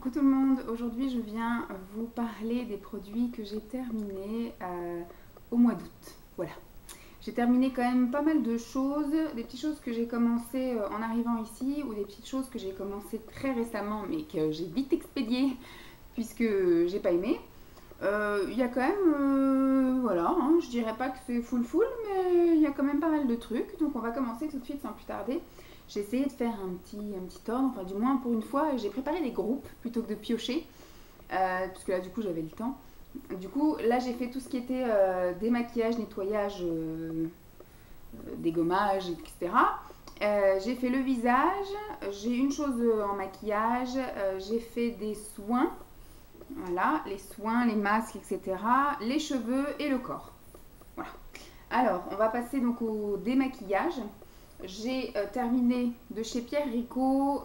Coucou tout le monde, aujourd'hui je viens vous parler des produits que j'ai terminés au mois d'août. Voilà, j'ai terminé quand même pas mal de choses, des petites choses que j'ai commencé en arrivant ici ou des petites choses que j'ai commencé très récemment mais que j'ai vite expédiées puisque j'ai pas aimé. Il y a quand même, voilà, hein, je dirais pas que c'est full, mais il y a quand même pas mal de trucs, donc on va commencer tout de suite sans plus tarder. J'ai essayé de faire un petit ordre, enfin du moins pour une fois, j'ai préparé des groupes plutôt que de piocher, parce que là du coup j'avais le temps. Du coup là j'ai fait tout ce qui était démaquillage, nettoyage, dégommage, etc. J'ai fait le visage, j'ai une chose en maquillage, j'ai fait des soins, voilà, les soins, les masques, etc. Les cheveux et le corps. Voilà. Alors, on va passer donc au démaquillage. J'ai terminé de chez Pierre Rico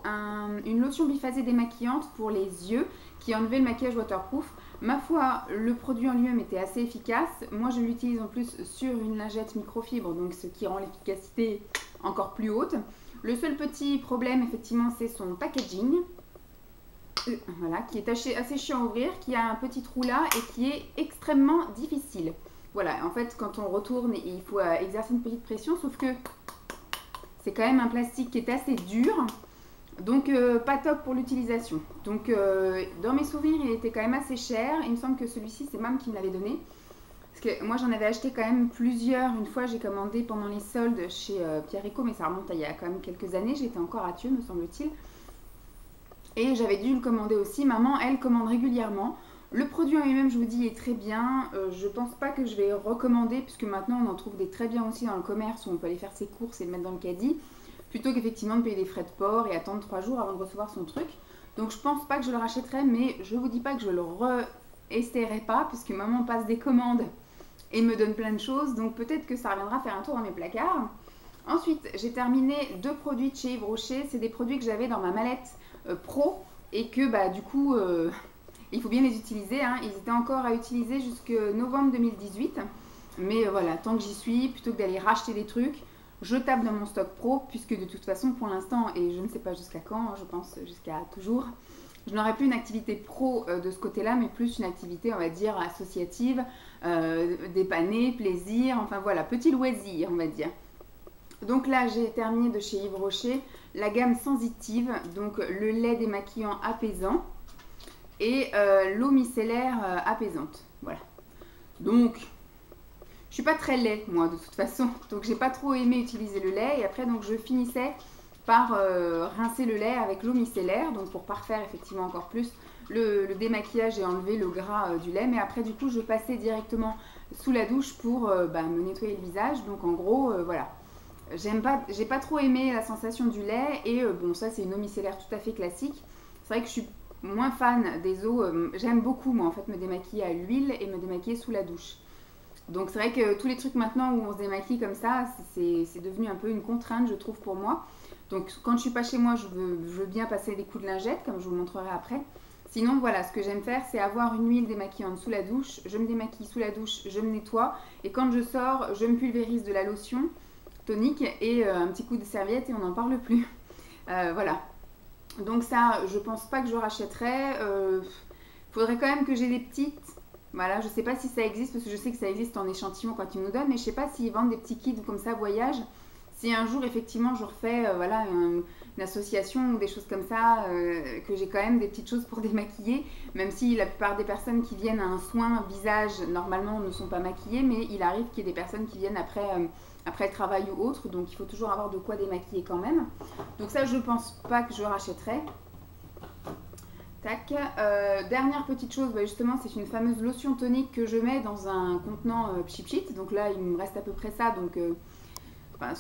une lotion biphasée démaquillante pour les yeux qui enlevait le maquillage waterproof. Ma foi, le produit en lui-même était assez efficace. Moi, je l'utilise en plus sur une lingette microfibre, donc ce qui rend l'efficacité encore plus haute. Le seul petit problème, effectivement, c'est son packaging. Voilà, qui est assez chiant à ouvrir, qui a un petit trou là et qui est extrêmement difficile. Voilà, en fait, quand on retourne, il faut exercer une petite pression, sauf que c'est quand même un plastique qui est assez dur, donc pas top pour l'utilisation. Donc dans mes souvenirs, il était quand même assez cher. Il me semble que celui-ci, c'est Mam qui me l'avait donné. Parce que moi, j'en avais acheté quand même plusieurs. Une fois, j'ai commandé pendant les soldes chez Pierre Rico, mais ça remonte à il y a quand même quelques années. J'étais encore à Thieu, me semble-t-il. Et j'avais dû le commander aussi. Maman, elle commande régulièrement. Le produit en lui-même, je vous dis, est très bien. Je pense pas que je vais recommander, puisque maintenant on en trouve des très bien aussi dans le commerce où on peut aller faire ses courses et le mettre dans le caddie, plutôt qu'effectivement de payer des frais de port et attendre 3 jours avant de recevoir son truc. Donc je pense pas que je le rachèterai, mais je vous dis pas que je le re-essayerai pas, puisque maman passe des commandes et me donne plein de choses. Donc peut-être que ça reviendra faire un tour dans mes placards. Ensuite, j'ai terminé 2 produits de chez Yves Rocher. C'est des produits que j'avais dans ma mallette pro et que bah du coup il faut bien les utiliser, hein. Ils étaient encore à utiliser jusqu'en novembre 2018, mais voilà, tant que j'y suis, plutôt que d'aller racheter des trucs, je tape dans mon stock pro, puisque de toute façon pour l'instant, et je ne sais pas jusqu'à quand, je pense jusqu'à toujours, je n'aurai plus une activité pro de ce côté-là, mais plus une activité, on va dire, associative, dépanner, plaisir, enfin voilà, petit loisir, on va dire. Donc là, j'ai terminé de chez Yves Rocher la gamme sensitive, donc le lait démaquillant apaisant et l'eau micellaire apaisante. Voilà. Donc, je suis pas très lait, moi, de toute façon. Donc, j'ai pas trop aimé utiliser le lait. Et après, donc, je finissais par rincer le lait avec l'eau micellaire, donc pour parfaire effectivement encore plus le démaquillage et enlever le gras du lait. Mais après, du coup, je passais directement sous la douche pour me nettoyer le visage. Donc, en gros, voilà. J'ai pas trop aimé la sensation du lait et bon ça c'est une eau micellaire tout à fait classique. C'est vrai que je suis moins fan des eaux, j'aime beaucoup moi en fait me démaquiller à l'huile et me démaquiller sous la douche. Donc c'est vrai que tous les trucs maintenant où on se démaquille comme ça, c'est devenu un peu une contrainte je trouve pour moi. Donc quand je suis pas chez moi je veux bien passer des coups de lingette comme je vous le montrerai après. Sinon voilà, ce que j'aime faire c'est avoir une huile démaquillante sous la douche, je me démaquille sous la douche, je me nettoie et quand je sors je me pulvérise de la lotion tonique et un petit coup de serviette et on n'en parle plus. Voilà. Donc ça, je pense pas que je rachèterai. Faudrait quand même que j'ai des petites. Voilà, je sais pas si ça existe parce que je sais que ça existe en échantillon quand ils nous donnent, mais je sais pas s'ils vendent des petits kits comme ça voyage. Si un jour effectivement je refais voilà une association ou des choses comme ça, que j'ai quand même des petites choses pour démaquiller, même si la plupart des personnes qui viennent à un soin visage normalement ne sont pas maquillées, mais il arrive qu'il y ait des personnes qui viennent après le travail ou autre, donc il faut toujours avoir de quoi démaquiller quand même. Donc ça je pense pas que je rachèterai. Tac. Dernière petite chose, justement c'est une fameuse lotion tonique que je mets dans un contenant pchit. Donc là il me reste à peu près ça, donc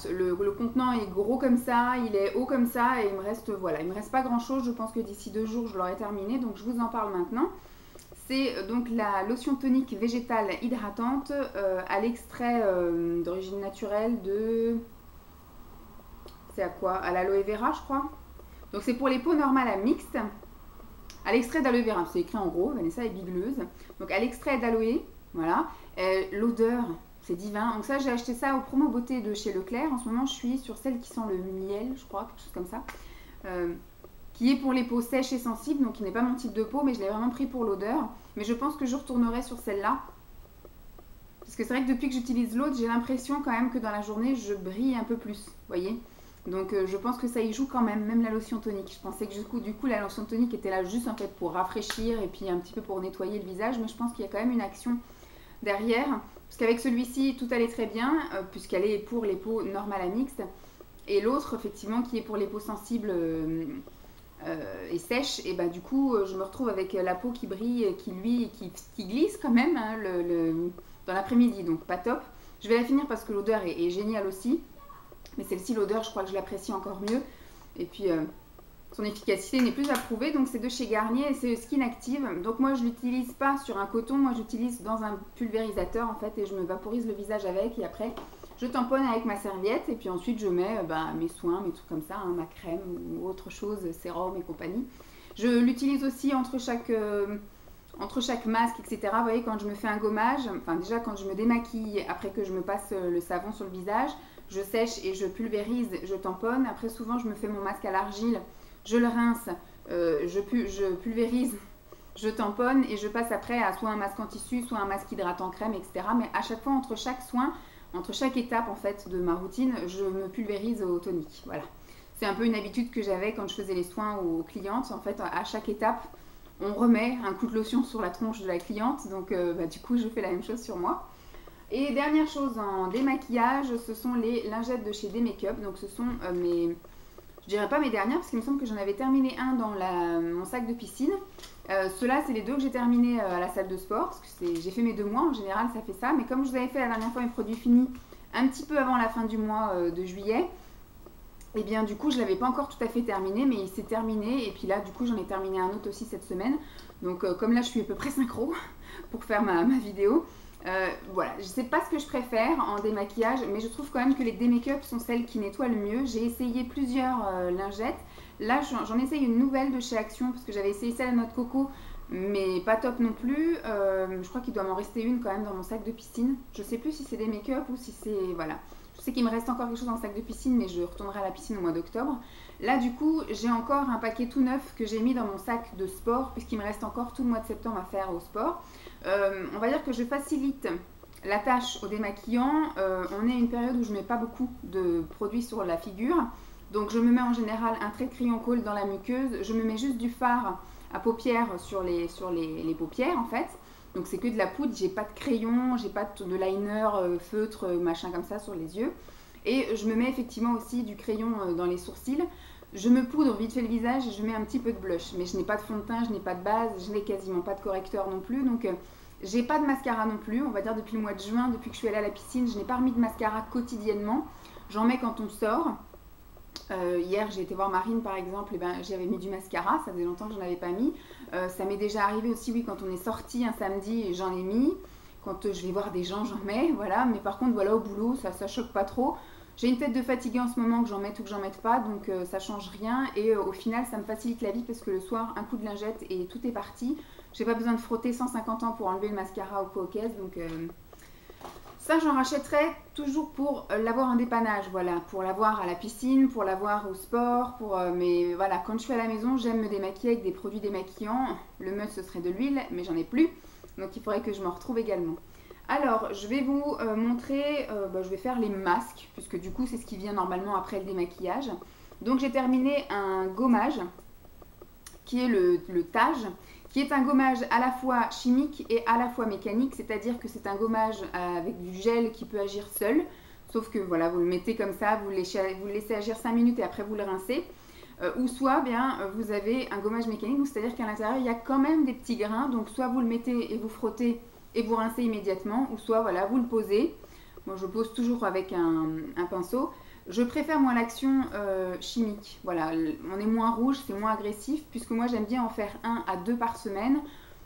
le contenant est gros comme ça, il est haut comme ça et il me reste pas grand chose. Je pense que d'ici 2 jours je l'aurai terminé, donc je vous en parle maintenant. C'est donc la lotion tonique végétale hydratante à l'extrait d'origine naturelle de... C'est à quoi? À l'aloe vera je crois. Donc c'est pour les peaux normales à mixte. À l'extrait d'aloe vera, c'est écrit en gros, Vanessa est bigleuse. Donc à l'extrait d'aloe, voilà. L'odeur, c'est divin. Donc ça, j'ai acheté ça au promo beauté de chez Leclerc. En ce moment, je suis sur celle qui sent le miel, je crois, quelque chose comme ça. qui est pour les peaux sèches et sensibles, donc qui n'est pas mon type de peau, mais je l'ai vraiment pris pour l'odeur. Mais je pense que je retournerai sur celle-là. Parce que c'est vrai que depuis que j'utilise l'autre, j'ai l'impression quand même que dans la journée, je brille un peu plus, vous voyez. Donc je pense que ça y joue quand même la lotion tonique. Je pensais que du coup la lotion tonique était là juste en fait pour rafraîchir et puis un petit peu pour nettoyer le visage, mais je pense qu'il y a quand même une action derrière. Parce qu'avec celui-ci, tout allait très bien, puisqu'elle est pour les peaux normales à mixtes. Et l'autre, effectivement, qui est pour les peaux sensibles et sèches, et bah du coup, je me retrouve avec la peau qui brille, qui glisse quand même hein, dans l'après-midi, donc pas top. Je vais la finir parce que l'odeur est géniale aussi. Mais celle-ci, l'odeur, je crois que je l'apprécie encore mieux. Et puis, son efficacité n'est plus à prouver. Donc, c'est de chez Garnier et c'est Skin Active. Donc, moi, je ne l'utilise pas sur un coton. Moi, j'utilise dans un pulvérisateur, en fait. Et je me vaporise le visage avec. Et après, je tamponne avec ma serviette. Et puis ensuite, je mets mes soins, mes trucs comme ça, hein, ma crème ou autre chose, sérum et compagnie. Je l'utilise aussi entre chaque masque, etc. Vous voyez, quand je me fais un gommage, enfin déjà quand je me démaquille, après que je me passe le savon sur le visage, je sèche et je pulvérise, je tamponne. Après, souvent, je me fais mon masque à l'argile, je le rince, je pulvérise, je tamponne et je passe après à soit un masque en tissu, soit un masque hydratant crème, etc. Mais à chaque fois, entre chaque soin, entre chaque étape en fait de ma routine, je me pulvérise au tonique. Voilà. C'est un peu une habitude que j'avais quand je faisais les soins aux clientes. En fait, à chaque étape, on remet un coup de lotion sur la tronche de la cliente. Donc, du coup, je fais la même chose sur moi. Et dernière chose en démaquillage, ce sont les lingettes de chez D-Make-up. Donc ce sont je dirais pas mes dernières parce qu'il me semble que j'en avais terminé un dans mon sac de piscine. Ceux-là, c'est les deux que j'ai terminés à la salle de sport parce que j'ai fait mes 2 mois, en général ça fait ça. Mais comme je vous avais fait la dernière fois mes produits finis un petit peu avant la fin du mois de juillet, et bien du coup je l'avais pas encore tout à fait terminé, mais il s'est terminé. Et puis là du coup j'en ai terminé un autre aussi cette semaine. Donc comme là je suis à peu près synchro pour faire ma vidéo. Voilà, je sais pas ce que je préfère en démaquillage, mais je trouve quand même que les D-Make-up sont celles qui nettoient le mieux. J'ai essayé plusieurs lingettes. Là, j'en essaye une nouvelle de chez Action, parce que j'avais essayé celle à noix de coco, mais pas top non plus. Je crois qu'il doit m'en rester une quand même dans mon sac de piscine. Je sais plus si c'est des make-up ou si c'est... Voilà. Je sais qu'il me reste encore quelque chose dans le sac de piscine, mais je retournerai à la piscine au mois d'octobre. Là, du coup, j'ai encore un paquet tout neuf que j'ai mis dans mon sac de sport, puisqu'il me reste encore tout le mois de septembre à faire au sport. On va dire que je facilite la tâche au démaquillant. On est à une période où je ne mets pas beaucoup de produits sur la figure. Donc, je me mets en général un trait de crayon colle dans la muqueuse. Je me mets juste du fard à paupières sur les paupières, en fait. Donc, c'est que de la poudre. J'ai pas de crayon, j'ai pas de liner, feutre, machin comme ça sur les yeux. Et je me mets effectivement aussi du crayon dans les sourcils. Je me poudre vite fait le visage et je mets un petit peu de blush. Mais je n'ai pas de fond de teint, je n'ai pas de base, je n'ai quasiment pas de correcteur non plus. Donc, j'ai pas de mascara non plus. On va dire depuis le mois de juin, depuis que je suis allée à la piscine, je n'ai pas remis de mascara quotidiennement. J'en mets quand on sort. Hier, j'ai été voir Marine par exemple, et j'avais mis du mascara. Ça faisait longtemps que je n'en avais pas mis. Ça m'est déjà arrivé aussi, oui, quand on est sorti un samedi, j'en ai mis. Quand je vais voir des gens, j'en mets. Voilà. Mais par contre, voilà, au boulot, ça choque pas trop. J'ai une tête de fatiguée en ce moment, que j'en mette ou que j'en mette pas, donc ça change rien. Et au final, ça me facilite la vie parce que le soir, un coup de lingette et tout est parti. J'ai pas besoin de frotter 150 ans pour enlever le mascara ou quoi aux caisses. Donc ça, j'en rachèterai toujours pour l'avoir en dépannage. Voilà, pour l'avoir à la piscine, pour l'avoir au sport. Mais voilà, quand je suis à la maison, j'aime me démaquiller avec des produits démaquillants. Le must, ce serait de l'huile, mais j'en ai plus. Donc il faudrait que je m'en retrouve également. Alors, je vais vous montrer, je vais faire les masques, puisque du coup, c'est ce qui vient normalement après le démaquillage. Donc, j'ai terminé un gommage, qui est le Tage, qui est un gommage à la fois chimique et à la fois mécanique, c'est-à-dire que c'est un gommage avec du gel qui peut agir seul, sauf que voilà, vous le mettez comme ça, vous le laissez agir 5 minutes et après vous le rincez. Ou soit vous avez un gommage mécanique, c'est-à-dire qu'à l'intérieur, il y a quand même des petits grains, donc soit vous le mettez et vous frottez, et vous rincez immédiatement, ou soit voilà, vous le posez. Moi, je pose toujours avec un pinceau. Je préfère moi l'action chimique. Voilà, on est moins rouge, c'est moins agressif, puisque moi j'aime bien en faire 1 à 2 par semaine.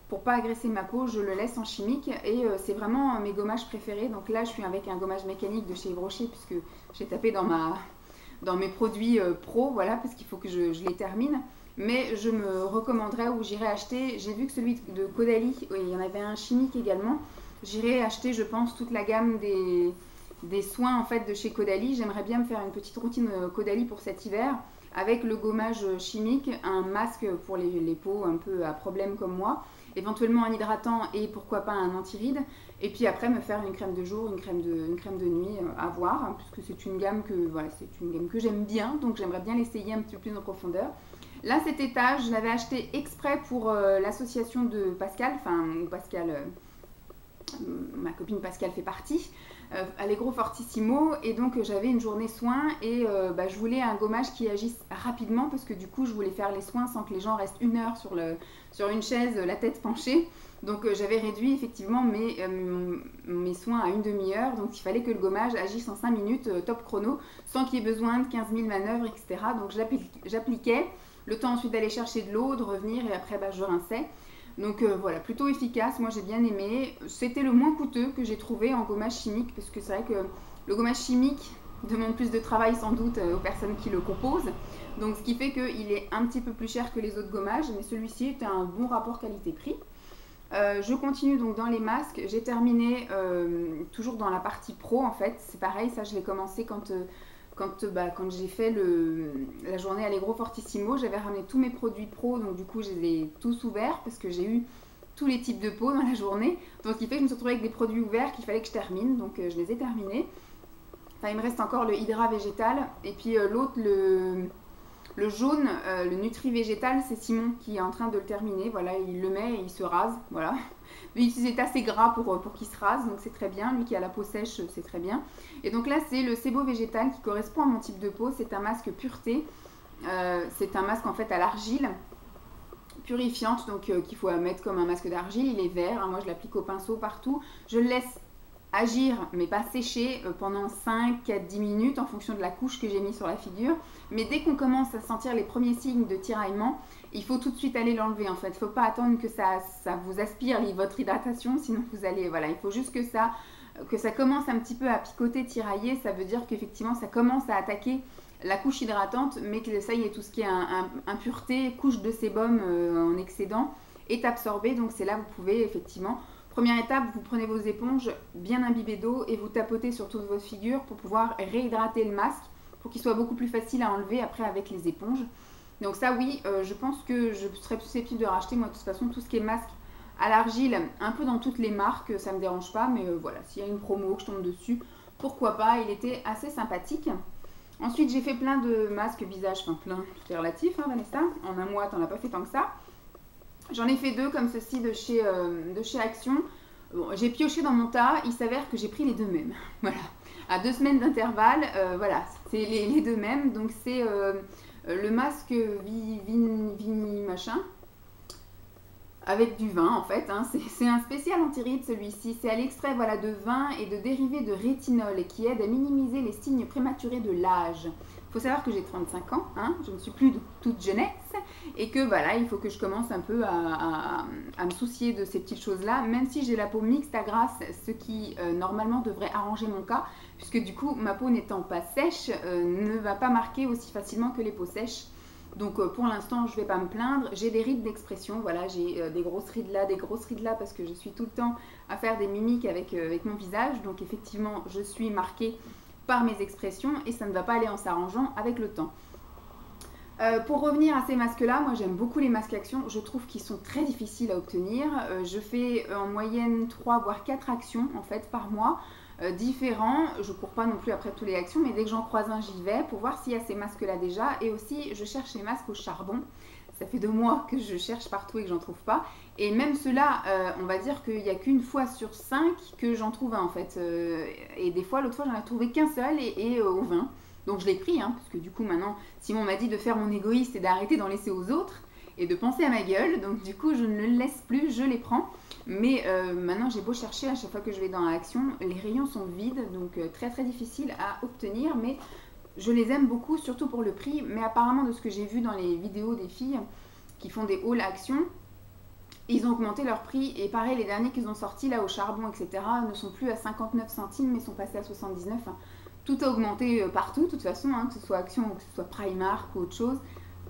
Pour pas agresser ma peau, je le laisse en chimique et c'est vraiment mes gommages préférés. Donc là, je suis avec un gommage mécanique de chez Yves Rocher, puisque j'ai tapé dans mes produits pro, voilà, parce qu'il faut que je les termine. Mais je me recommanderais ou j'irai acheter, j'ai vu que celui de Caudalie, il y en avait un chimique également, j'irai acheter je pense toute la gamme des soins en fait de chez Caudalie. J'aimerais bien me faire une petite routine Caudalie pour cet hiver. avec le gommage chimique, un masque pour les peaux un peu à problème comme moi, éventuellement un hydratant et pourquoi pas un anti-rides, et puis après me faire une crème de jour, une crème de nuit à voir, hein, puisque c'est une gamme que voilà, c'est une gamme que j'aime bien, donc j'aimerais bien l'essayer un petit peu plus en profondeur. Là, cet étage, je l'avais acheté exprès pour l'association de Pascal, enfin Pascal, ma copine Pascal fait partie, Allegro Fortissimo, et donc j'avais une journée soins et je voulais un gommage qui agisse rapidement parce que du coup je voulais faire les soins sans que les gens restent 1 heure sur une chaise, la tête penchée. Donc j'avais réduit effectivement mes soins à une demi-heure, donc il fallait que le gommage agisse en 5 minutes, top chrono, sans qu'il y ait besoin de 15 000 manœuvres, etc. Donc j'appliquais, le temps ensuite d'aller chercher de l'eau, de revenir et après je rinçais. Donc voilà, plutôt efficace, moi j'ai bien aimé. C'était le moins coûteux que j'ai trouvé en gommage chimique, parce que c'est vrai que le gommage chimique demande plus de travail sans doute aux personnes qui le composent. Donc ce qui fait qu'il est un petit peu plus cher que les autres gommages, mais celui-ci était un bon rapport qualité-prix. Je continue donc dans les masques, j'ai terminé toujours dans la partie pro en fait, c'est pareil, ça je l'ai commencé quand j'ai fait la journée Allegro Fortissimo, j'avais ramené tous mes produits pro, donc du coup je les ai tous ouverts parce que j'ai eu tous les types de peau dans la journée, donc ce qui fait que je me suis retrouvée avec des produits ouverts qu'il fallait que je termine, donc je les ai terminés. Enfin il me reste encore le Hydra végétal, et puis l'autre, le jaune, le Nutri végétal, c'est Simon qui est en train de le terminer. Voilà, il le met et il se rase. Voilà. Lui, il est assez gras pour qu'il se rase, donc c'est très bien. Lui qui a la peau sèche, c'est très bien. Et donc là, c'est le Sebo végétal qui correspond à mon type de peau. C'est un masque pureté. C'est un masque en fait à l'argile purifiante, donc qu'il faut mettre comme un masque d'argile. Il est vert. Hein, moi, je l'applique au pinceau partout. Je le laisse agir mais pas sécher pendant 5 à 10 minutes en fonction de la couche que j'ai mis sur la figure, mais dès qu'on commence à sentir les premiers signes de tiraillement, il faut tout de suite aller l'enlever en fait. Il ne faut pas attendre que ça vous aspire votre hydratation, sinon vous allez, voilà, il faut juste que ça commence un petit peu à picoter, tirailler. Ça veut dire qu'effectivement ça commence à attaquer la couche hydratante, mais que ça y est, tout ce qui est impureté, couche de sébum en excédent est absorbé. Donc c'est là vous pouvez effectivement, première étape, vous prenez vos éponges bien imbibées d'eau et vous tapotez sur toute votre figure pour pouvoir réhydrater le masque, pour qu'il soit beaucoup plus facile à enlever après avec les éponges. Donc ça oui, je pense que je serais susceptible de racheter moi de toute façon tout ce qui est masque à l'argile, un peu dans toutes les marques, ça ne me dérange pas, mais voilà, s'il y a une promo que je tombe dessus, pourquoi pas, il était assez sympathique. Ensuite j'ai fait plein de masques visage, enfin plein, c'est relatif hein, Vanessa, en un mois t'en as pas fait tant que ça. J'en ai fait 2 comme ceci de chez Action. Bon, j'ai pioché dans mon tas, il s'avère que j'ai pris les 2 mêmes. Voilà, à 2 semaines d'intervalle, voilà, c'est les 2 mêmes. Donc c'est le masque Vini machin, avec du vin en fait. Hein. C'est un spécial anti-rides celui-ci. C'est à l'extrait voilà, de vin et de dérivés de rétinol et qui aide à minimiser les signes prématurés de l'âge. Il faut savoir que j'ai 35 ans, hein, je ne suis plus de toute jeunesse et que voilà, il faut que je commence un peu à me soucier de ces petites choses-là, même si j'ai la peau mixte à grasse, ce qui normalement devrait arranger mon cas, puisque du coup ma peau n'étant pas sèche ne va pas marquer aussi facilement que les peaux sèches. Donc pour l'instant je ne vais pas me plaindre, j'ai des rides d'expression, voilà, j'ai des grosses rides là parce que je suis tout le temps à faire des mimiques avec mon visage, donc effectivement je suis marquée par mes expressions et ça ne va pas aller en s'arrangeant avec le temps. Pour revenir à ces masques là, moi j'aime beaucoup les masques Action, je trouve qu'ils sont très difficiles à obtenir. Je fais en moyenne 3 voire 4 actions en fait par mois, différents. Je cours pas non plus après tous les actions, mais dès que j'en croise un j'y vais pour voir s'il y a ces masques là déjà. Et aussi je cherche les masques au charbon. Ça fait 2 mois que je cherche partout et que j'en trouve pas. Et même ceux-là, on va dire qu'il n'y a qu'une fois sur 5 que j'en trouve un en fait. Et des fois, l'autre fois, j'en ai trouvé qu'un seul et au vin. Donc je l'ai pris, hein, parce que du coup maintenant, Simon m'a dit de faire mon égoïste et d'arrêter d'en laisser aux autres et de penser à ma gueule. Donc du coup, je ne le laisse plus, je les prends. Mais maintenant, j'ai beau chercher à chaque fois que je vais dans Action, les rayons sont vides, donc très très difficile à obtenir. Mais je les aime beaucoup, surtout pour le prix, mais apparemment de ce que j'ai vu dans les vidéos des filles qui font des hauls Action, ils ont augmenté leur prix et pareil, les derniers qu'ils ont sortis là au charbon, etc. ne sont plus à 59 centimes mais sont passés à 79. Tout a augmenté partout, de toute façon, hein, que ce soit Action ou que ce soit Primark ou autre chose.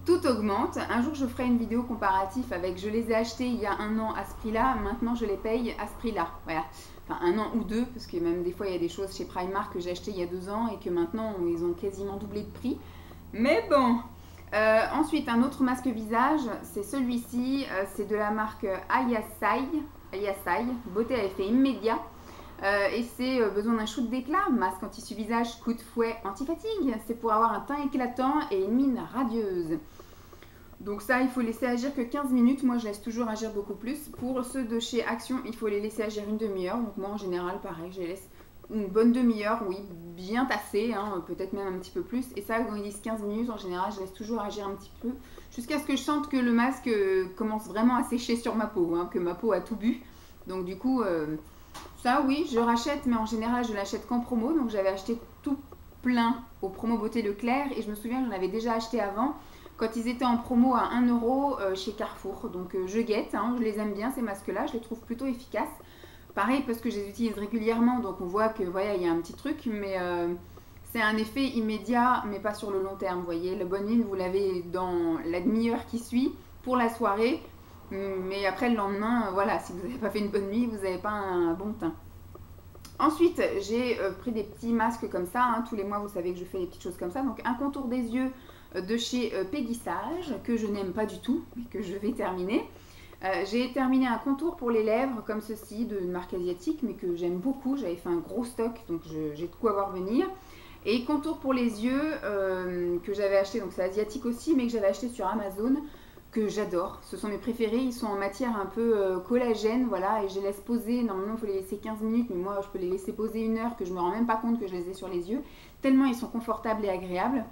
Tout augmente. Un jour, je ferai une vidéo comparative avec je les ai achetés il y a 1 an à ce prix-là, maintenant je les paye à ce prix-là. Voilà. Enfin, 1 an ou 2, parce que même des fois, il y a des choses chez Primark que j'ai acheté il y a 2 ans et que maintenant, ils ont quasiment doublé de prix. Mais bon, Ensuite, un autre masque visage, c'est celui-ci, c'est de la marque Ayasai, beauté à effet immédiat. Et c'est besoin d'un shoot d'éclat, masque anti-visage, coup de fouet, anti-fatigue. C'est pour avoir un teint éclatant et une mine radieuse. Donc ça, il faut laisser agir que 15 minutes. Moi, je laisse toujours agir beaucoup plus. Pour ceux de chez Action, il faut les laisser agir une demi-heure. Donc moi, en général, pareil, je les laisse une bonne demi-heure, oui, bien tassé, hein, peut-être même un petit peu plus. Et ça, quand ils disent 15 minutes, en général, je laisse toujours agir un petit peu. Jusqu'à ce que je sente que le masque commence vraiment à sécher sur ma peau, hein, que ma peau a tout bu. Donc du coup, ça, oui, je rachète, mais en général, je l'achète qu'en promo. Donc j'avais acheté tout plein au promo Beauté Leclerc. Et je me souviens que j'en avais déjà acheté avant, quand ils étaient en promo à 1 euro chez Carrefour. Donc je guette, hein, je les aime bien ces masques-là, je les trouve plutôt efficaces. Pareil parce que je les utilise régulièrement, donc on voit que voilà, il y a un petit truc, mais c'est un effet immédiat, mais pas sur le long terme. Vous voyez, la bonne mine, vous l'avez dans la demi-heure qui suit pour la soirée, mais après le lendemain, voilà, si vous n'avez pas fait une bonne nuit, vous n'avez pas un bon teint. Ensuite, j'ai pris des petits masques comme ça, hein. Tous les mois, vous savez que je fais des petites choses comme ça. Donc un contour des yeux de chez Peggy Sage, que je n'aime pas du tout, mais que je vais terminer. J'ai terminé un contour pour les lèvres comme ceci, d'une marque asiatique, mais que j'aime beaucoup. J'avais fait un gros stock, donc j'ai de quoi voir venir. Et contour pour les yeux que j'avais acheté, donc c'est asiatique aussi, mais que j'avais acheté sur Amazon, que j'adore. Ce sont mes préférés, ils sont en matière un peu collagène, voilà, et je les laisse poser. Normalement, il faut les laisser 15 minutes, mais moi, je peux les laisser poser 1 heure, que je me rends même pas compte que je les ai sur les yeux. Tellement ils sont confortables et agréables.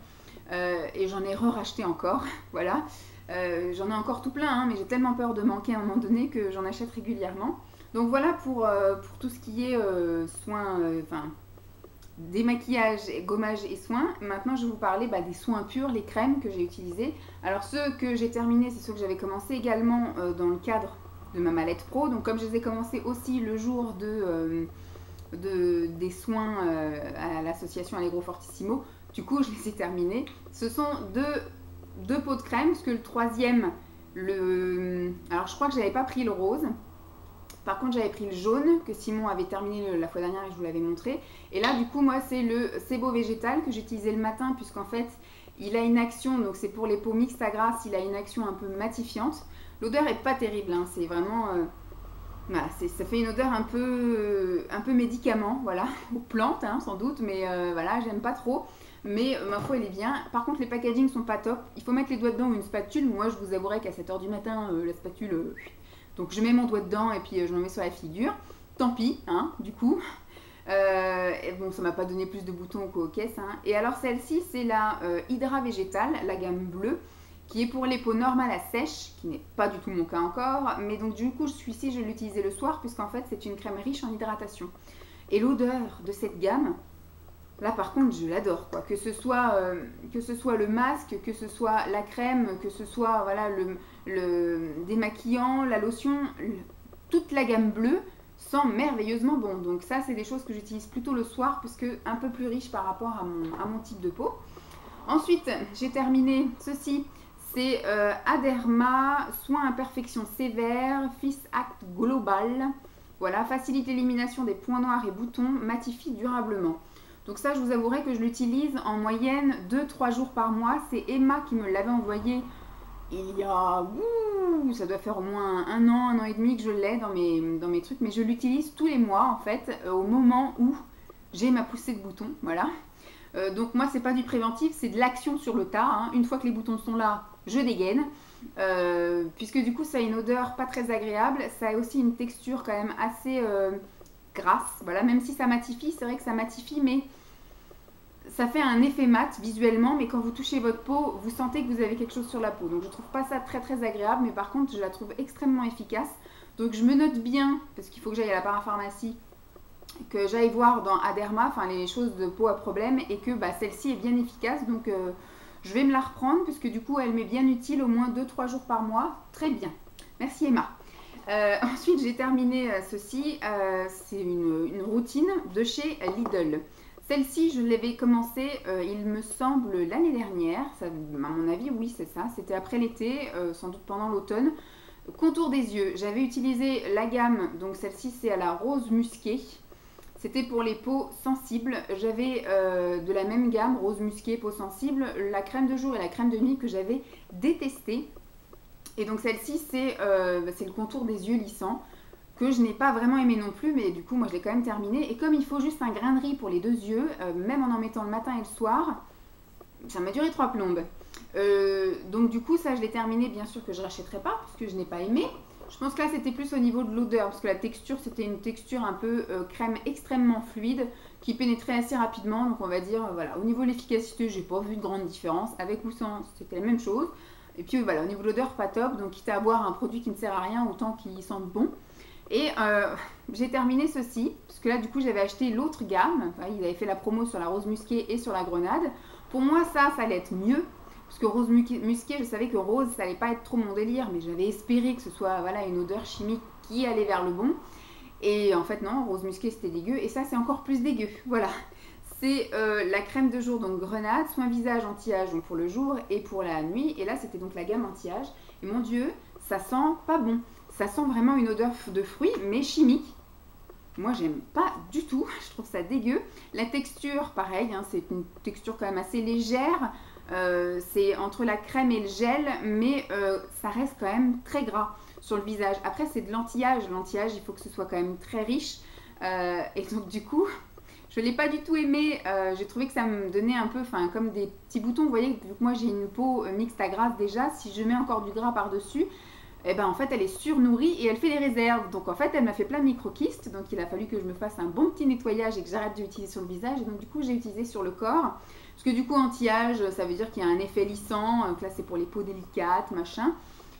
Et j'en ai re-racheté encore, voilà. J'en ai encore tout plein, hein, mais j'ai tellement peur de manquer à un moment donné que j'en achète régulièrement. Donc voilà pour tout ce qui est soins, démaquillage, gommage et soins. Maintenant, je vais vous parler des soins purs, les crèmes que j'ai utilisées. Alors ceux que j'ai terminés, c'est ceux que j'avais commencé également dans le cadre de ma mallette pro. Donc comme je les ai commencés aussi le jour des soins à l'association Allegro Fortissimo, du coup je les ai terminés. Ce sont deux pots de crème, parce que le troisième, alors je crois que j'avais pas pris le rose. Par contre, j'avais pris le jaune que Simon avait terminé la fois dernière et je vous l'avais montré. Et là, du coup, moi, c'est le Sebo végétal que j'utilisais le matin, puisqu'en fait, il a une action, donc c'est pour les peaux mixtes à grasse, il a une action un peu matifiante. L'odeur est pas terrible, hein, c'est vraiment... voilà, ça fait une odeur un peu médicament, voilà, aux plantes, hein, sans doute, mais voilà, j'aime pas trop. Mais ma foi, elle est bien. Par contre, les packagings sont pas top. Il faut mettre les doigts dedans ou une spatule. Moi, je vous avouerai qu'à 7 h du matin, la spatule... donc je mets mon doigt dedans et puis je me mets sur la figure. Tant pis, hein, du coup. Et bon, ça m'a pas donné plus de boutons qu'aux caisses. Hein. Et alors celle-ci, c'est la Hydra Végétale, la gamme bleue, qui est pour les peaux normales à sèche, qui n'est pas du tout mon cas encore. Mais donc du coup, celui-ci, je l'utilisais le soir, puisqu'en fait, c'est une crème riche en hydratation. Et l'odeur de cette gamme, là par contre, je l'adore, quoi. Que ce soit le masque, que ce soit la crème, que ce soit voilà, le démaquillant, la lotion, toute la gamme bleue sent merveilleusement bon. Donc ça, c'est des choses que j'utilise plutôt le soir, puisque un peu plus riche par rapport à mon type de peau. Ensuite, j'ai terminé ceci. C'est Aderma, soins imperfection sévère, Fix Act Global. Voilà, facilite l'élimination des points noirs et boutons, matifie durablement. Donc ça, je vous avouerai que je l'utilise en moyenne 2-3 jours par mois. C'est Emma qui me l'avait envoyé il y a... ça doit faire au moins un an et demi que je l'ai dans mes trucs. Mais je l'utilise tous les mois, en fait, au moment où j'ai ma poussée de boutons. Voilà. Donc moi, c'est pas du préventif, c'est de l'action sur le tas. Hein. Une fois que les boutons sont là, je dégaine. Puisque du coup, ça a une odeur pas très agréable. Ça a aussi une texture quand même assez... grasse, voilà, même si ça matifie, c'est vrai que ça matifie, mais ça fait un effet mat visuellement, mais quand vous touchez votre peau, vous sentez que vous avez quelque chose sur la peau. Donc je trouve pas ça très très agréable, mais par contre je la trouve extrêmement efficace. Donc je me note bien, parce qu'il faut que j'aille à la parapharmacie, que j'aille voir dans Aderma, enfin les choses de peau à problème, et que celle-ci est bien efficace. Donc je vais me la reprendre, puisque du coup elle m'est bien utile, au moins 2-3 jours par mois. Très bien. Merci Emma. Ensuite, j'ai terminé ceci, c'est une routine de chez Lidl. Celle-ci, je l'avais commencée, il me semble, l'année dernière. Ça, à mon avis, oui, c'est ça. C'était après l'été, sans doute pendant l'automne. Contour des yeux, j'avais utilisé la gamme, donc celle-ci, c'est à la rose musquée. C'était pour les peaux sensibles. J'avais de la même gamme, rose musqué, peau sensible, la crème de jour et la crème de nuit que j'avais détestée. Et donc celle-ci, c'est le contour des yeux lissants, que je n'ai pas vraiment aimé non plus, mais du coup, moi, je l'ai quand même terminé. Et comme il faut juste un grain de riz pour les deux yeux, même en mettant le matin et le soir, ça m'a duré 3 plombes. Donc du coup, ça, je l'ai terminé. Bien sûr que je ne rachèterai pas, parce que je n'ai pas aimé. Je pense que là, c'était plus au niveau de l'odeur, parce que la texture, c'était une texture un peu crème extrêmement fluide, qui pénétrait assez rapidement. Donc on va dire, voilà, au niveau de l'efficacité, j'ai pas vu de grande différence. Avec ou sans, c'était la même chose. Et puis voilà, au niveau de l'odeur, pas top. Donc quitte à avoir un produit qui ne sert à rien, autant qu'il sente bon. Et j'ai terminé ceci, parce que là, du coup, j'avais acheté l'autre gamme. Enfin, il avait fait la promo sur la rose musquée et sur la grenade. Pour moi, ça allait être mieux. Parce que rose musquée, je savais que rose, ça allait pas être trop mon délire, mais j'avais espéré que ce soit voilà, une odeur chimique qui allait vers le bon. Et en fait, non, rose musquée, c'était dégueu. Et ça, c'est encore plus dégueu. Voilà. C'est la crème de jour, donc grenade, soin visage anti-âge donc pour le jour et pour la nuit. Et là, c'était donc la gamme anti-âge. Et mon Dieu, ça sent pas bon. Ça sent vraiment une odeur de fruits, mais chimique. Moi, j'aime pas du tout. Je trouve ça dégueu. La texture, pareil, hein, c'est une texture quand même assez légère. C'est entre la crème et le gel, mais ça reste quand même très gras sur le visage. Après, c'est de l'anti-âge. L'anti-âge, il faut que ce soit quand même très riche. Et donc, du coup, je ne l'ai pas du tout aimé. J'ai trouvé que ça me donnait un peu comme des petits boutons. Vous voyez, vu que moi, j'ai une peau mixte à grasse déjà, si je mets encore du gras par-dessus, eh ben, en fait, elle est surnourrie et elle fait des réserves. Donc, en fait, elle m'a fait plein de micro-kystes. Donc, il a fallu que je me fasse un bon petit nettoyage et que j'arrête de l'utiliser sur le visage. Et donc, du coup, j'ai utilisé sur le corps. Parce que du coup, anti-âge, ça veut dire qu'il y a un effet lissant. Donc là, c'est pour les peaux délicates, machin.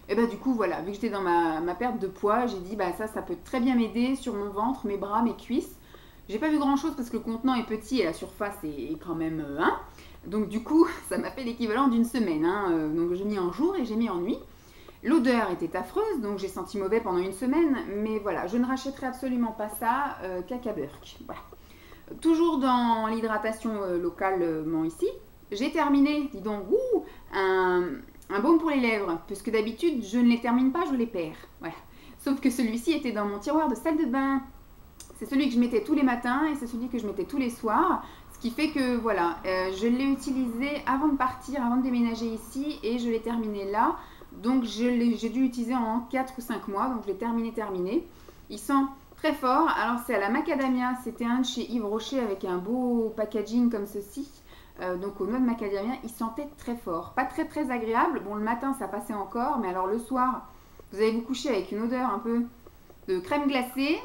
Et bah, du coup, voilà, vu que j'étais dans ma perte de poids, j'ai dit, bah, ça peut très bien m'aider sur mon ventre, mes bras, mes cuisses. J'ai pas vu grand chose parce que le contenant est petit et la surface est quand même 1. Donc, du coup, ça m'a fait l'équivalent d'une semaine. Donc, j'ai mis en jour et j'ai mis en nuit. L'odeur était affreuse, donc j'ai senti mauvais pendant une semaine. Mais voilà, je ne rachèterai absolument pas ça, Caca Burk. Voilà. Toujours dans l'hydratation localement ici, j'ai terminé, dis donc, un baume pour les lèvres, puisque d'habitude je ne les termine pas, je les perds. Voilà. Sauf que celui-ci était dans mon tiroir de salle de bain. C'est celui que je mettais tous les matins et c'est celui que je mettais tous les soirs. Ce qui fait que voilà, je l'ai utilisé avant de partir, avant de déménager ici et je l'ai terminé là. Donc j'ai dû l'utiliser en 4 ou 5 mois, donc je l'ai terminé. Il sent très fort. Alors c'est à la macadamia, c'était un de chez Yves Rocher avec un beau packaging comme ceci. Donc aux noix de macadamia, il sentait très fort. Pas très très agréable. Bon, le matin ça passait encore, mais alors le soir, vous allez vous coucher avec une odeur un peu de crème glacée.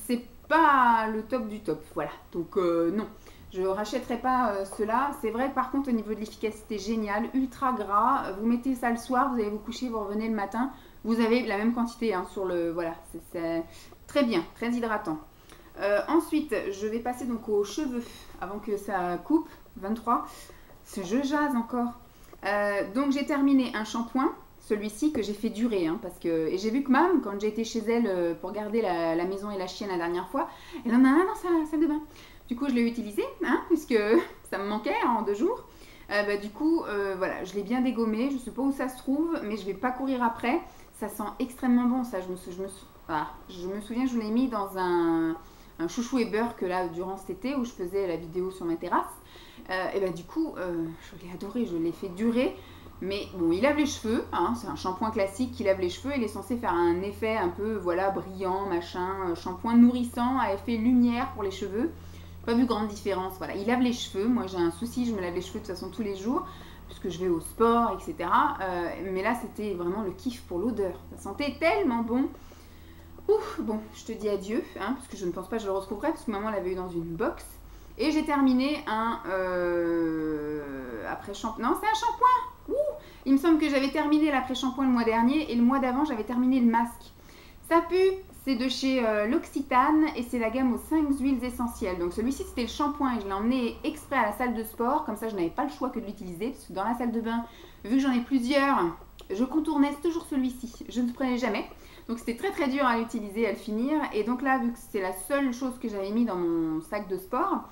C'est pas le top du top. Voilà. Donc non, je rachèterai pas cela. C'est vrai par contre au niveau de l'efficacité génial, ultra gras. Vous mettez ça le soir, vous allez vous coucher, vous revenez le matin. Vous avez la même quantité sur le... Voilà, c'est très bien, très hydratant. Ensuite, je vais passer donc aux cheveux avant que ça coupe. 23. Je jase encore. Donc j'ai terminé un shampoing, celui-ci que j'ai fait durer. Parce que, et j'ai vu que Mam, quand j'ai été chez elle pour garder la maison et la chienne la dernière fois, elle en a un dans sa salle de bain. Du coup, je l'ai utilisé, puisque ça me manquait en 2 jours. Du coup, voilà, je l'ai bien dégommé. Je ne sais pas où ça se trouve, mais je ne vais pas courir après. Ça sent extrêmement bon, ça. Je me souviens, je l'ai mis dans un chouchou et beurre que là, durant cet été, où je faisais la vidéo sur ma terrasse. Du coup, je l'ai adoré, je l'ai fait durer. Mais bon, il lave les cheveux, c'est un shampoing classique qui lave les cheveux. Il est censé faire un effet un peu, voilà, brillant, machin. Shampoing nourrissant à effet lumière pour les cheveux. Pas vu grande différence, voilà. Il lave les cheveux. Moi, j'ai un souci, je me lave les cheveux de toute façon tous les jours, puisque je vais au sport, etc. Mais là, c'était vraiment le kiff pour l'odeur. Ça sentait tellement bon. Ouf, bon, je te dis adieu, parce que je ne pense pas que je le retrouverai, parce que maman l'avait eu dans une box. Et j'ai terminé un après-shampoing. Non, c'est un shampoing. Il me semble que j'avais terminé l'après-shampoing le mois dernier et le mois d'avant, j'avais terminé le masque. Ça pue, c'est de chez L'Occitane et c'est la gamme aux 5 huiles essentielles. Donc celui-ci, c'était le shampoing et je l'ai emmené exprès à la salle de sport. Comme ça, je n'avais pas le choix que de l'utiliser parce que dans la salle de bain, vu que j'en ai plusieurs, je contournais toujours celui-ci. Je ne le prenais jamais. Donc c'était très très dur à l'utiliser, à le finir. Et donc là, vu que c'est la seule chose que j'avais mis dans mon sac de sport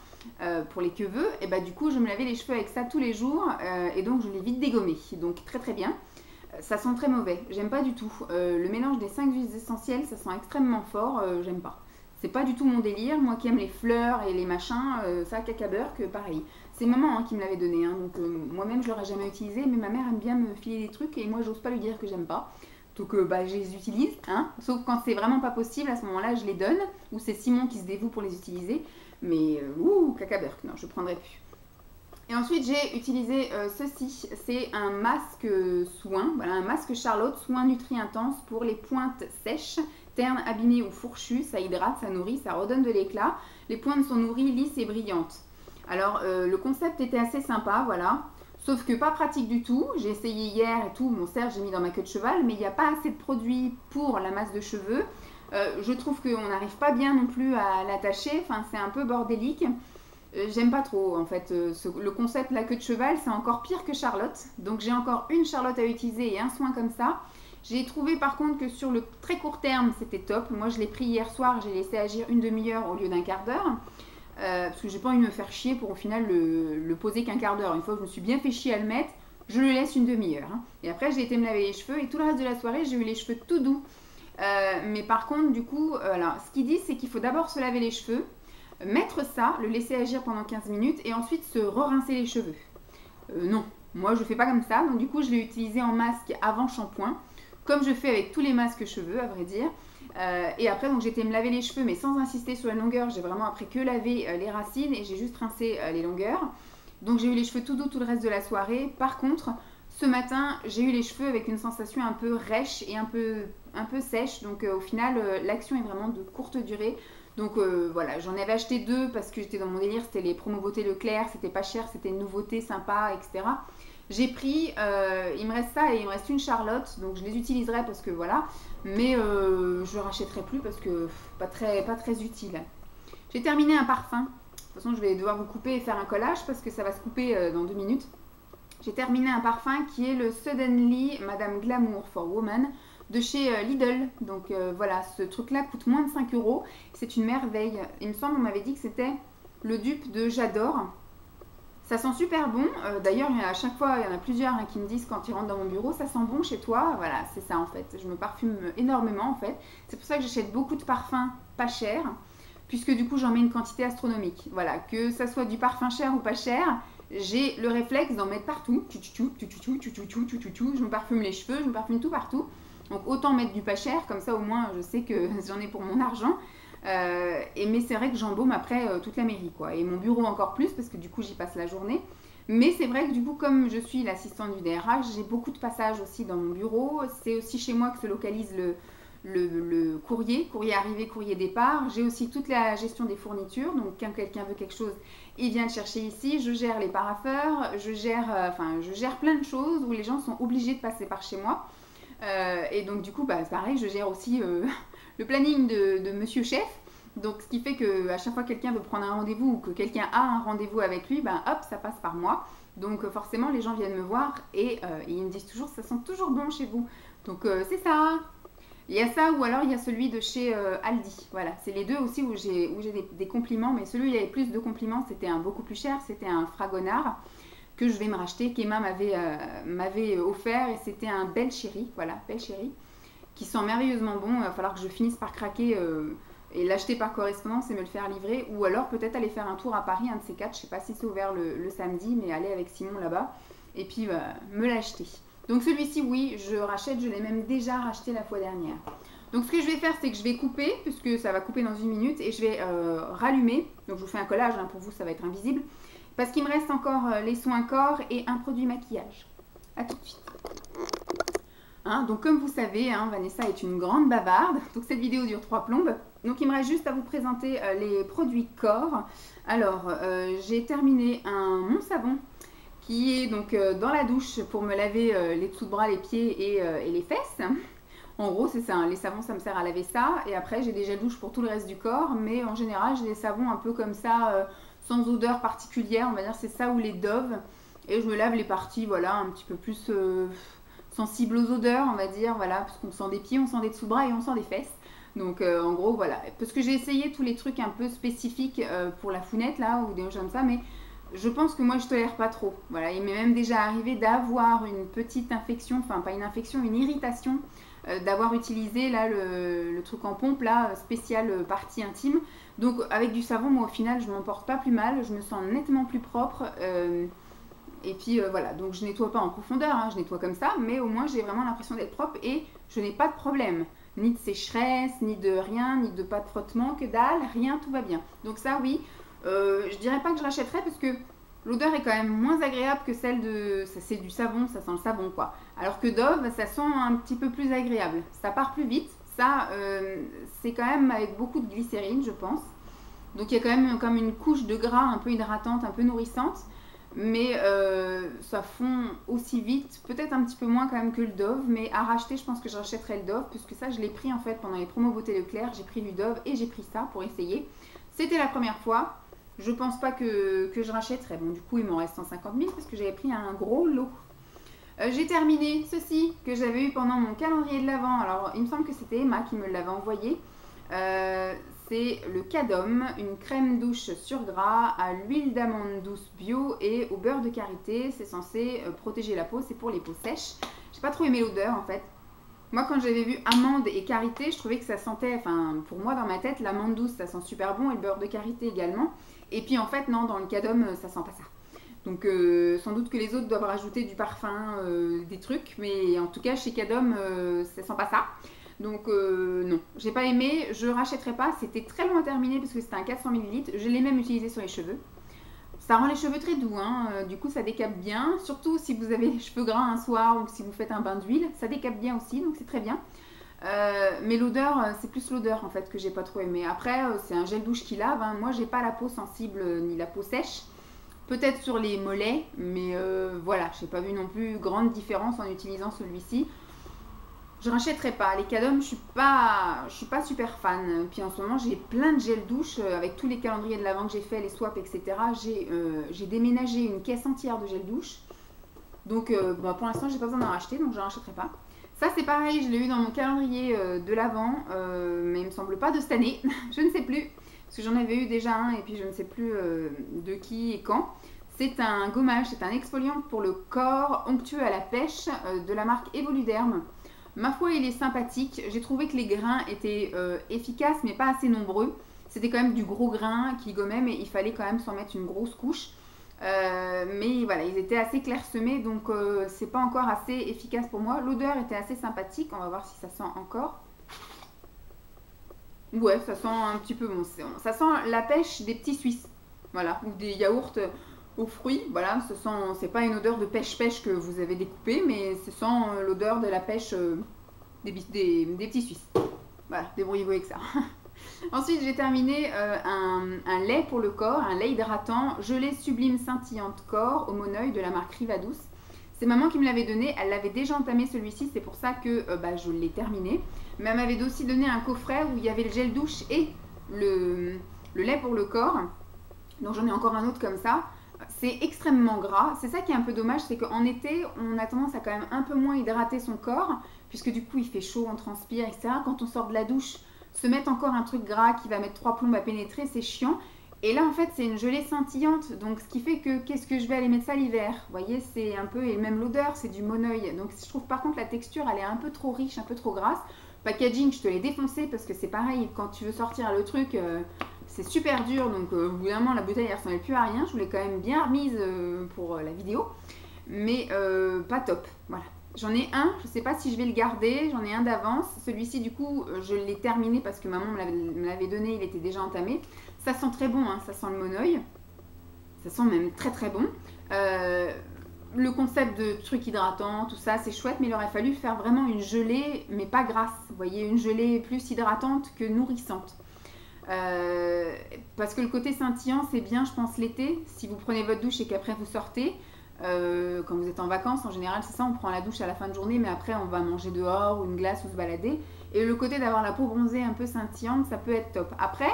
pour les cheveux, et du coup je me lavais les cheveux avec ça tous les jours et donc je l'ai vite dégommé. Donc très très bien. Ça sent très mauvais, j'aime pas du tout. Le mélange des 5 huiles essentielles, ça sent extrêmement fort, j'aime pas. C'est pas du tout mon délire. Moi qui aime les fleurs et les machins, ça, Cacaburk, pareil. C'est maman hein, qui me l'avait donné, hein, donc moi-même je l'aurais jamais utilisé, mais ma mère aime bien me filer des trucs et moi j'ose pas lui dire que j'aime pas. Donc bah, je les utilise, hein, sauf quand c'est vraiment pas possible, à ce moment-là je les donne, ou c'est Simon qui se dévoue pour les utiliser. Mais Cacaburk, non, je prendrai plus. Et ensuite j'ai utilisé ceci, c'est un masque soin, voilà, un masque Charlotte, soin nutri intense pour les pointes sèches, ternes, abîmées ou fourchues, ça hydrate, ça nourrit, ça redonne de l'éclat. Les pointes sont nourries, lisses et brillantes. Alors le concept était assez sympa, voilà, sauf que pas pratique du tout. J'ai essayé hier et tout, mon cerf j'ai mis dans ma queue de cheval, mais il n'y a pas assez de produits pour la masse de cheveux. Je trouve qu'on n'arrive pas bien non plus à l'attacher, enfin c'est un peu bordélique. J'aime pas trop en fait, le concept la queue de cheval c'est encore pire que Charlotte, donc j'ai encore une Charlotte à utiliser et un soin comme ça. J'ai trouvé par contre que sur le très court terme c'était top, moi je l'ai pris hier soir, j'ai laissé agir une demi-heure au lieu d'un quart d'heure. Parce que j'ai pas envie de me faire chier pour au final le poser qu'un quart d'heure. Une fois que je me suis bien fait chier à le mettre, je le laisse une demi-heure. Hein. Et après j'ai été me laver les cheveux et tout le reste de la soirée j'ai eu les cheveux tout doux. Mais par contre du coup, alors, ce qu'ils disent c'est qu'il faut d'abord se laver les cheveux, mettre ça, le laisser agir pendant 15 minutes et ensuite se re-rincer les cheveux. Non, moi je fais pas comme ça, donc du coup je l'ai utilisé en masque avant shampoing, comme je fais avec tous les masques cheveux à vrai dire. Et après donc j'ai été me laver les cheveux mais sans insister sur la longueur, j'ai vraiment après que lavé les racines et j'ai juste rincé les longueurs. Donc j'ai eu les cheveux tout doux tout le reste de la soirée. Par contre ce matin j'ai eu les cheveux avec une sensation un peu rêche et un peu sèche, donc au final l'action est vraiment de courte durée. Donc voilà, j'en avais acheté deux parce que j'étais dans mon délire, c'était les promo beauté Leclerc, c'était pas cher, c'était une nouveauté sympa, etc. J'ai pris, il me reste ça et il me reste une Charlotte, donc je les utiliserai parce que voilà, mais je rachèterai plus parce que pas très utile. J'ai terminé un parfum, de toute façon je vais devoir vous couper et faire un collage parce que ça va se couper dans 2 minutes. J'ai terminé un parfum qui est le Suddenly Madame Glamour for Woman de chez Lidl. Donc voilà, ce truc là coûte moins de 5 €. C'est une merveille. Il me semble on m'avait dit que c'était le dupe de J'adore. Ça sent super bon. D'ailleurs à chaque fois il y en a plusieurs hein, qui me disent quand ils rentrent dans mon bureau ça sent bon chez toi. Voilà, c'est ça en fait. Je me parfume énormément en fait. C'est pour ça que j'achète beaucoup de parfums pas chers, puisque du coup j'en mets une quantité astronomique. Voilà, que ça soit du parfum cher ou pas cher, j'ai le réflexe d'en mettre partout. Je me parfume les cheveux, je me parfume tout partout. Donc autant mettre du pas cher, comme ça au moins je sais que j'en ai pour mon argent. Mais c'est vrai que j'embaume après toute la mairie quoi. Et mon bureau encore plus parce que du coup j'y passe la journée. Mais c'est vrai que du coup comme je suis l'assistante du DRH, j'ai beaucoup de passages aussi dans mon bureau. C'est aussi chez moi que se localise le courrier arrivé, courrier départ. J'ai aussi toute la gestion des fournitures. Donc quand quelqu'un veut quelque chose, il vient le chercher ici. Je gère les parapheurs, je gère plein de choses où les gens sont obligés de passer par chez moi. Et donc du coup bah, pareil, je gère aussi le planning de monsieur chef. Donc ce qui fait que à chaque fois que quelqu'un veut prendre un rendez-vous ou que quelqu'un a un rendez-vous avec lui, ben hop, ça passe par moi. Donc forcément les gens viennent me voir et ils me disent toujours ça sent toujours bon chez vous. Donc c'est ça. Il y a ça ou alors il y a celui de chez Aldi. Voilà, c'est les deux aussi où j'ai des compliments, mais celui où il y avait plus de compliments, c'était un beaucoup plus cher, c'était un Fragonard que je vais me racheter, qu'Emma m'avait offert et c'était un Belle Chérie, voilà, Belle Chérie, qui sent merveilleusement bon. Il va falloir que je finisse par craquer et l'acheter par correspondance et me le faire livrer, ou alors peut-être aller faire un tour à Paris, un de ces quatre, je sais pas si c'est ouvert le samedi, mais aller avec Simon là-bas et puis me l'acheter. Donc celui-ci oui, je rachète, je l'ai même déjà racheté la fois dernière. Donc ce que je vais faire c'est que je vais couper, puisque ça va couper dans 1 minute, et je vais rallumer, donc je vous fais un collage, hein, pour vous ça va être invisible, parce qu'il me reste encore les soins corps et un produit maquillage. A tout de suite. Hein, donc comme vous savez, hein, Vanessa est une grande bavarde, donc cette vidéo dure 3 plombes. Donc il me reste juste à vous présenter les produits corps. Alors j'ai terminé mon savon qui est donc dans la douche pour me laver les dessous de bras, les pieds et les fesses. En gros c'est ça, hein, les savons ça me sert à laver ça, et après j'ai des gels douche pour tout le reste du corps, mais en général j'ai des savons un peu comme ça, sans odeur particulière, on va dire c'est ça ou les Dove, et je me lave les parties voilà un petit peu plus sensibles aux odeurs on va dire, voilà, parce qu'on sent des pieds, on sent des dessous de bras et on sent des fesses. Donc en gros voilà, parce que j'ai essayé tous les trucs un peu spécifiques pour la founette là, ou des choses comme ça, mais je pense que moi je tolère pas trop. Voilà, il m'est même déjà arrivé d'avoir une petite infection, enfin pas une infection, une irritation d'avoir utilisé là le truc en pompe là, spécial partie intime. Donc avec du savon, moi au final je m'en porte pas plus mal, je me sens nettement plus propre. Et puis voilà, donc je nettoie pas en profondeur, hein, je nettoie comme ça, mais au moins j'ai vraiment l'impression d'être propre et je n'ai pas de problème. Ni de sécheresse, ni de rien, ni de pas de frottement, que dalle, rien, tout va bien. Donc ça oui, je dirais pas que je rachèterais parce que l'odeur est quand même moins agréable que celle de... Ça c'est du savon, ça sent le savon quoi. Alors que Dove, ça sent un petit peu plus agréable. Ça part plus vite, ça c'est quand même avec beaucoup de glycérine je pense. Donc il y a quand même comme une couche de gras un peu hydratante, un peu nourrissante. Mais ça fond aussi vite, peut-être un petit peu moins quand même que le Dove, mais à racheter, je pense que je rachèterai le Dove, puisque ça, je l'ai pris en fait pendant les promos Beauté Leclerc, j'ai pris du Dove et j'ai pris ça pour essayer. C'était la première fois, je pense pas que je rachèterai. Bon, du coup, il m'en reste 150 000 parce que j'avais pris un gros lot. J'ai terminé ceci que j'avais eu pendant mon calendrier de l'Avent. Alors, il me semble que c'était Emma qui me l'avait envoyé. C'est le Cadom, une crème douche sur gras à l'huile d'amande douce bio et au beurre de karité. C'est censé protéger la peau, c'est pour les peaux sèches. J'ai pas trop aimé l'odeur en fait. Moi quand j'avais vu amande et karité, je trouvais que ça sentait, enfin pour moi dans ma tête, l'amande douce ça sent super bon et le beurre de karité également. Et puis en fait non, dans le Cadom ça sent pas ça. Donc sans doute que les autres doivent rajouter du parfum, des trucs, mais en tout cas chez Cadom ça sent pas ça. Donc non, j'ai pas aimé, je rachèterai pas, c'était très long à terminer parce que c'était un 400 ml, je l'ai même utilisé sur les cheveux. Ça rend les cheveux très doux, hein. Du coup ça décape bien, surtout si vous avez les cheveux gras un soir ou si vous faites un bain d'huile, ça décape bien aussi, donc c'est très bien. Mais l'odeur, c'est plus l'odeur en fait que j'ai pas trop aimé. Après c'est un gel douche qui lave, hein. Moi j'ai pas la peau sensible ni la peau sèche. Peut-être sur les mollets, mais voilà, j'ai pas vu non plus grande différence en utilisant celui-ci. Je rachèterai pas. Les Cadom, je suis pas super fan. Puis en ce moment, j'ai plein de gel douche avec tous les calendriers de l'Avent que j'ai fait, les swaps, etc. J'ai déménagé une caisse entière de gel douche. Donc bah, pour l'instant, j'ai pas besoin d'en racheter, donc je rachèterai pas. Ça, c'est pareil, je l'ai eu dans mon calendrier de l'Avent, mais il me semble pas de cette année. Je ne sais plus, parce que j'en avais eu déjà un et puis je ne sais plus de qui et quand. C'est un gommage, c'est un exfoliant pour le corps onctueux à la pêche de la marque Evoluderm. Ma foi, il est sympathique. J'ai trouvé que les grains étaient efficaces, mais pas assez nombreux. C'était quand même du gros grain qui gommait, mais il fallait quand même s'en mettre une grosse couche. Mais voilà, ils étaient assez clairsemés, donc c'est pas encore assez efficace pour moi. L'odeur était assez sympathique. On va voir si ça sent encore. Ouais, ça sent un petit peu bon. Ça sent la pêche des petits Suisses. Voilà, ou des yaourts aux fruits. Voilà, c'est pas une odeur de pêche-pêche que vous avez découpé, mais ce sent l'odeur de la pêche des petits Suisses. Voilà, débrouillez-vous avec ça. Ensuite, j'ai terminé un lait pour le corps, un lait hydratant, gelée sublime scintillante corps au Moneuil de la marque Rivadouce. C'est maman qui me l'avait donné, elle l'avait déjà entamé celui-ci, c'est pour ça que je l'ai terminé. Mais elle m'avait aussi donné un coffret où il y avait le gel douche et le lait pour le corps. Donc j'en ai encore un autre comme ça. C'est extrêmement gras. C'est ça qui est un peu dommage, c'est qu'en été, on a tendance à quand même un peu moins hydrater son corps, puisque du coup il fait chaud, on transpire, etc. Quand on sort de la douche, se mettre encore un truc gras qui va mettre 3 plombes à pénétrer, c'est chiant. Et là en fait c'est une gelée scintillante, donc ce qui fait que qu'est-ce que je vais aller mettre ça l'hiver? Vous voyez, c'est un peu, et même l'odeur, c'est du Moneuil. Donc je trouve par contre la texture elle est un peu trop riche, un peu trop grasse. Packaging, je te l'ai défoncé parce que c'est pareil, quand tu veux sortir le truc... c'est super dur, donc au bout d'un moment la bouteille elle ressemblait plus à rien. Je l'ai quand même bien remise pour la vidéo, mais pas top. Voilà. J'en ai un, je sais pas si je vais le garder, j'en ai un d'avance. Celui-ci du coup je l'ai terminé parce que maman me l'avait donné, il était déjà entamé. Ça sent très bon, hein, ça sent le Moneuil. Ça sent même très très bon. Le concept de truc hydratant, tout ça, c'est chouette, mais il aurait fallu faire vraiment une gelée, mais pas grasse. Vous voyez, une gelée plus hydratante que nourrissante. Parce que le côté scintillant c'est bien je pense l'été si vous prenez votre douche et qu'après vous sortez quand vous êtes en vacances en général c'est ça, on prend la douche à la fin de journée mais après on va manger dehors ou une glace ou se balader et le côté d'avoir la peau bronzée un peu scintillante ça peut être top. Après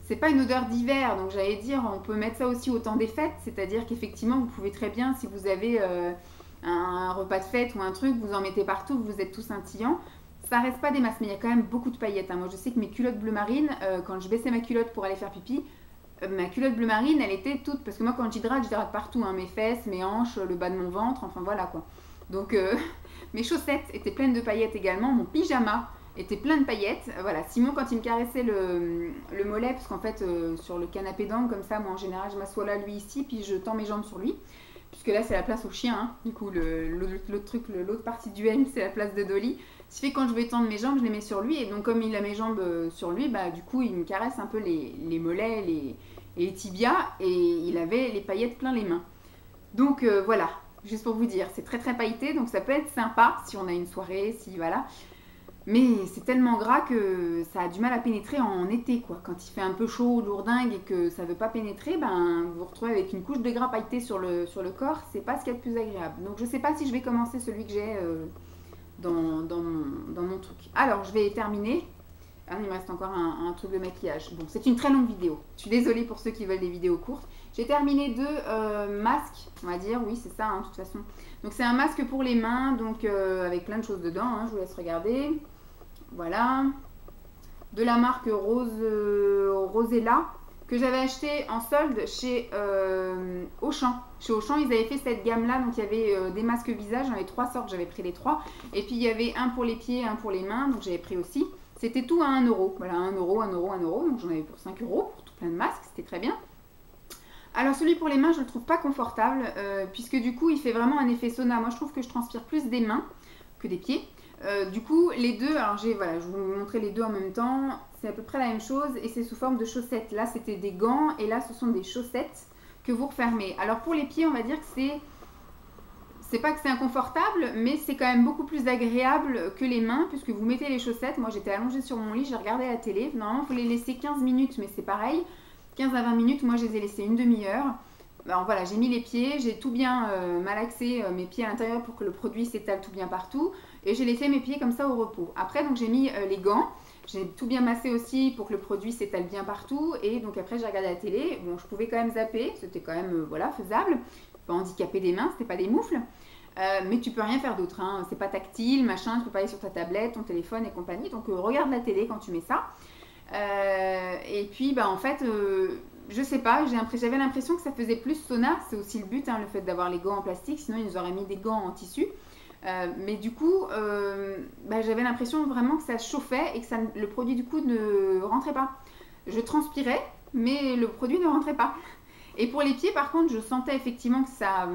c'est pas une odeur d'hiver donc j'allais dire on peut mettre ça aussi au temps des fêtes, c'est à dire qu'effectivement vous pouvez très bien si vous avez un repas de fête ou un truc vous en mettez partout, vous êtes tout scintillant. Ça reste pas des masses, mais il y a quand même beaucoup de paillettes. Hein. Moi, je sais que mes culottes bleu marine, quand je baissais ma culotte pour aller faire pipi, ma culotte bleu marine, elle était toute... Parce que moi, quand j'hydrate partout. Hein, mes fesses, mes hanches, le bas de mon ventre, enfin voilà quoi. Donc, Mes chaussettes étaient pleines de paillettes également. Mon pyjama était plein de paillettes. Voilà, Simon, quand il me caressait le mollet, parce qu'en fait, sur le canapé d'angle, comme ça, moi en général, je m'assois là, lui ici, puis je tends mes jambes sur lui. Puisque là, c'est la place au chien. Hein. Du coup, l'autre partie du M, c'est la place de Dolly. Ce qui fait que quand je vais tendre mes jambes, je les mets sur lui. Et donc, comme il a mes jambes sur lui, bah, du coup, il me caresse un peu les mollets, les tibias. Et il avait les paillettes plein les mains. Donc, voilà. Juste pour vous dire, c'est très très pailleté. Donc, ça peut être sympa si on a une soirée, si voilà. Mais c'est tellement gras que ça a du mal à pénétrer en été, quoi. Quand il fait un peu chaud, lourdingue et que ça ne veut pas pénétrer, ben, vous vous retrouvez avec une couche de gras pailleté sur le corps. C'est pas ce qu'il y a de plus agréable. Donc je ne sais pas si je vais commencer celui que j'ai dans mon truc. Alors je vais terminer. Ah, il me reste encore un truc de maquillage. Bon, c'est une très longue vidéo. Je suis désolée pour ceux qui veulent des vidéos courtes. J'ai terminé 2 masques, on va dire. Oui, c'est ça, hein, de toute façon. Donc c'est un masque pour les mains, donc avec plein de choses dedans. Hein, je vous laisse regarder. Voilà, de la marque Rosella, que j'avais acheté en solde chez Auchan. Chez Auchan, ils avaient fait cette gamme-là, donc il y avait des masques visage, j'en avais 3 sortes, j'avais pris les 3. Et puis il y avait un pour les pieds, un pour les mains, donc j'avais pris aussi. C'était tout à 1 euro, voilà, 1 euro, 1 euro, 1 euro, donc j'en avais pour 5 euros, pour tout plein de masques, c'était très bien. Alors celui pour les mains, je le trouve pas confortable, puisque du coup, il fait vraiment un effet sauna. Moi, je trouve que je transpire plus des mains que des pieds. Du coup, les deux, alors voilà, je vais vous montrer les deux en même temps, c'est à peu près la même chose et c'est sous forme de chaussettes. Là, c'était des gants et là, ce sont des chaussettes que vous refermez. Alors pour les pieds, on va dire que c'est pas que c'est inconfortable, mais c'est quand même beaucoup plus agréable que les mains puisque vous mettez les chaussettes. Moi, j'étais allongée sur mon lit, j'ai regardé la télé. Normalement, il faut les laisser 15 minutes, mais c'est pareil, 15 à 20 minutes. Moi, je les ai laissés une demi-heure. Alors voilà, j'ai mis les pieds, j'ai tout bien malaxé mes pieds à l'intérieur pour que le produit s'étale tout bien partout. Et j'ai laissé mes pieds comme ça au repos. Après, donc j'ai mis les gants. J'ai tout bien massé aussi pour que le produit s'étale bien partout. Et donc après, j'ai regardé la télé. Bon, je pouvais quand même zapper. C'était quand même, voilà, faisable. Pas handicaper des mains, c'était pas des moufles. Mais tu peux rien faire d'autre. Hein. C'est pas tactile, machin. Tu peux pas aller sur ta tablette, ton téléphone et compagnie. Donc regarde la télé quand tu mets ça. Et puis, bah, en fait... je sais pas, j'avais l'impression que ça faisait plus sauna, c'est aussi le but, hein, le fait d'avoir les gants en plastique, sinon ils nous auraient mis des gants en tissu. Mais du coup, bah, j'avais l'impression vraiment que ça chauffait et que le produit du coup ne rentrait pas. Je transpirais, mais le produit ne rentrait pas. Et pour les pieds, par contre, je sentais effectivement que ça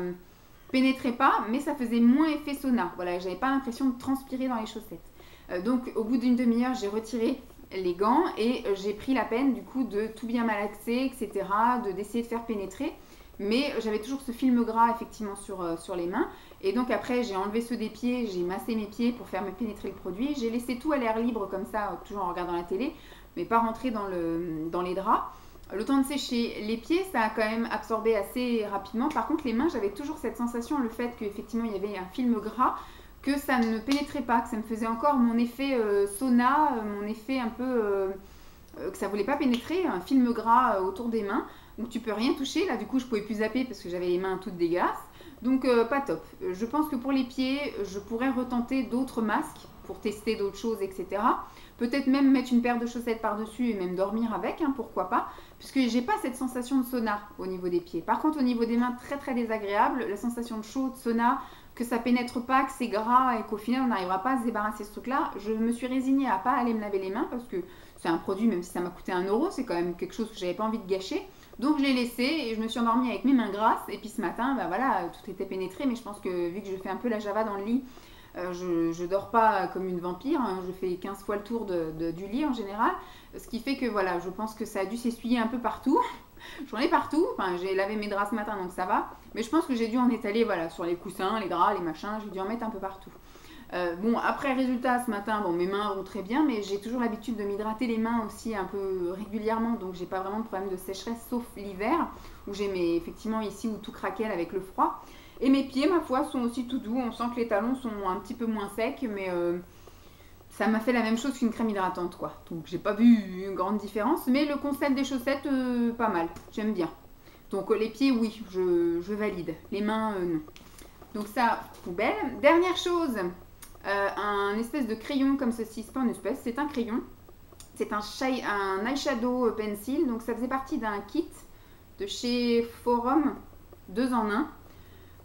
pénétrait pas, mais ça faisait moins effet sauna. Voilà, j'avais pas l'impression de transpirer dans les chaussettes. Donc au bout d'une demi-heure, j'ai retiré les gants et j'ai pris la peine du coup de tout bien malaxer, etc., d'essayer de faire pénétrer, mais j'avais toujours ce film gras effectivement sur les mains, et donc après j'ai enlevé ceux des pieds, j'ai massé mes pieds pour faire me pénétrer le produit, j'ai laissé tout à l'air libre comme ça, toujours en regardant la télé, mais pas rentrer dans les draps. Le temps de sécher les pieds, ça a quand même absorbé assez rapidement. Par contre les mains, j'avais toujours cette sensation, le fait qu'effectivement il y avait un film gras, que ça ne pénétrait pas, que ça me faisait encore mon effet sauna, mon effet un peu que ça voulait pas pénétrer, un film gras autour des mains, donc tu peux rien toucher. Là du coup je pouvais plus zapper parce que j'avais les mains toutes dégueulasses, donc pas top. Je pense que pour les pieds, je pourrais retenter d'autres masques pour tester d'autres choses, etc. Peut-être même mettre une paire de chaussettes par-dessus et même dormir avec, hein, pourquoi pas, puisque j'ai pas cette sensation de sauna au niveau des pieds. Par contre au niveau des mains, très très désagréable, la sensation de chaud, de sauna, que ça pénètre pas, que c'est gras et qu'au final on n'arrivera pas à se débarrasser de ce truc là. Je me suis résignée à pas aller me laver les mains parce que c'est un produit, même si ça m'a coûté 1 euro, c'est quand même quelque chose que j'avais pas envie de gâcher, donc je l'ai laissé et je me suis endormie avec mes mains grasses. Et puis ce matin, bah voilà, tout était pénétré, mais je pense que vu que je fais un peu la java dans le lit, je dors pas comme une vampire, hein, je fais 15 fois le tour du lit en général, ce qui fait que voilà, je pense que ça a dû s'essuyer un peu partout. J'en ai partout, enfin j'ai lavé mes draps ce matin donc ça va, mais je pense que j'ai dû en étaler voilà, sur les coussins, les draps, les machins, j'ai dû en mettre un peu partout. Bon, après résultat ce matin, bon, mes mains vont très bien, mais j'ai toujours l'habitude de m'hydrater les mains aussi un peu régulièrement, donc j'ai pas vraiment de problème de sécheresse sauf l'hiver, où j'ai effectivement ici où tout craquelle avec le froid. Et mes pieds, ma foi, sont aussi tout doux, on sent que les talons sont un petit peu moins secs, mais ça m'a fait la même chose qu'une crème hydratante, quoi. Donc j'ai pas vu une grande différence, mais le concept des chaussettes, pas mal, j'aime bien. Donc les pieds, oui, je valide. Les mains, non. Donc ça, poubelle. Dernière chose, un espèce de crayon comme ceci, c'est pas une espèce, c'est un crayon. C'est un eyeshadow pencil, donc ça faisait partie d'un kit de chez Forum, 2 en 1,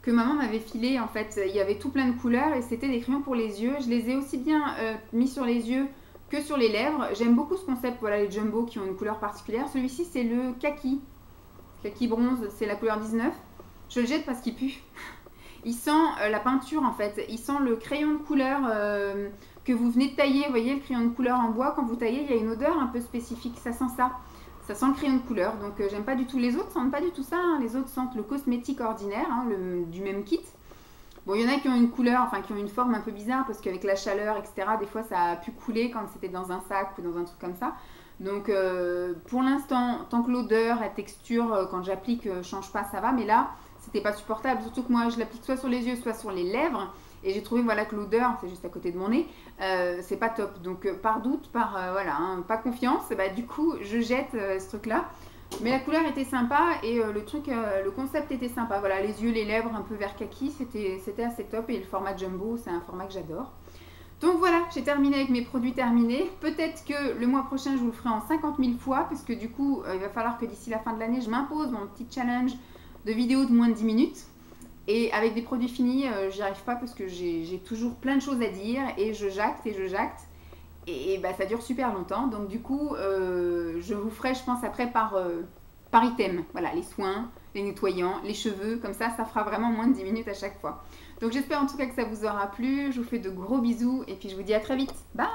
que maman m'avait filé. En fait, il y avait tout plein de couleurs et c'était des crayons pour les yeux. Je les ai aussi bien mis sur les yeux que sur les lèvres. J'aime beaucoup ce concept, voilà, les jumbo qui ont une couleur particulière. Celui-ci, c'est le kaki. Kaki bronze, c'est la couleur 19. Je le jette parce qu'il pue. Il sent la peinture en fait. Il sent le crayon de couleur que vous venez de tailler. Vous voyez le crayon de couleur en bois, quand vous taillez, il y a une odeur un peu spécifique. Ça sent ça. Ça sent le crayon de couleur, donc j'aime pas du tout. Les autres sentent pas du tout ça, hein. Les autres sentent le cosmétique ordinaire, hein, du même kit. Bon, il y en a qui ont une couleur, enfin qui ont une forme un peu bizarre, parce qu'avec la chaleur, etc., des fois ça a pu couler quand c'était dans un sac ou dans un truc comme ça. Donc pour l'instant, tant que l'odeur, la texture, quand j'applique, change pas, ça va. Mais là, c'était pas supportable, surtout que moi je l'applique soit sur les yeux, soit sur les lèvres. Et j'ai trouvé voilà, que l'odeur, c'est juste à côté de mon nez, c'est pas top. Donc par doute, voilà, hein, pas confiance, bah, du coup je jette ce truc-là. Mais la couleur était sympa et le concept était sympa. Voilà, les yeux, les lèvres un peu vert kaki, c'était assez top. Et le format jumbo, c'est un format que j'adore. Donc voilà, j'ai terminé avec mes produits terminés. Peut-être que le mois prochain, je vous le ferai en 50 000 fois, parce que du coup, il va falloir que d'ici la fin de l'année, je m'impose mon petit challenge de vidéos de moins de 10 minutes. Et avec des produits finis, j'y arrive pas parce que j'ai toujours plein de choses à dire et je jacte et je jacte. Et bah, ça dure super longtemps. Donc du coup, je vous ferai, je pense, après par item. Voilà, les soins, les nettoyants, les cheveux. Comme ça fera vraiment moins de 10 minutes à chaque fois. Donc j'espère en tout cas que ça vous aura plu. Je vous fais de gros bisous et puis je vous dis à très vite. Bye!